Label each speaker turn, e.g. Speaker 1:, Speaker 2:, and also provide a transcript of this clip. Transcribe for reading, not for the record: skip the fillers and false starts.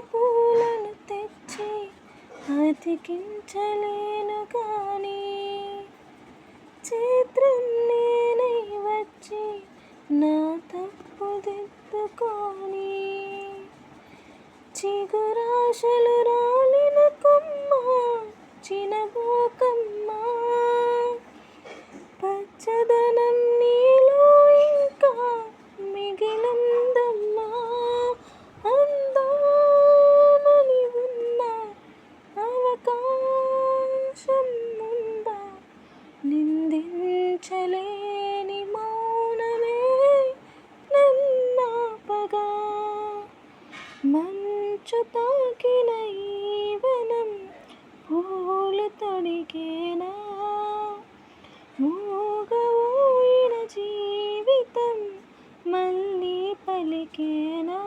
Speaker 1: పూలను తెచ్చి అతికించలేను కానీ చిత్రం నేనై వచ్చి నా తప్పు దిద్దుకొని చిగురాశలు రాలిన కొమ్మ చినబోకమ్మ పచ్చదనం నీలో ఇంకా మిగిలిందమ్మా అందామని ఉన్న అవకాశం ఉందా నిందించలేని మౌనమే నన్నాపగా మంచు తాకిన ఈ వనం పూలు తొడిగేనా మూగబోయిన జీవితం మళ్ళీ పలికేనా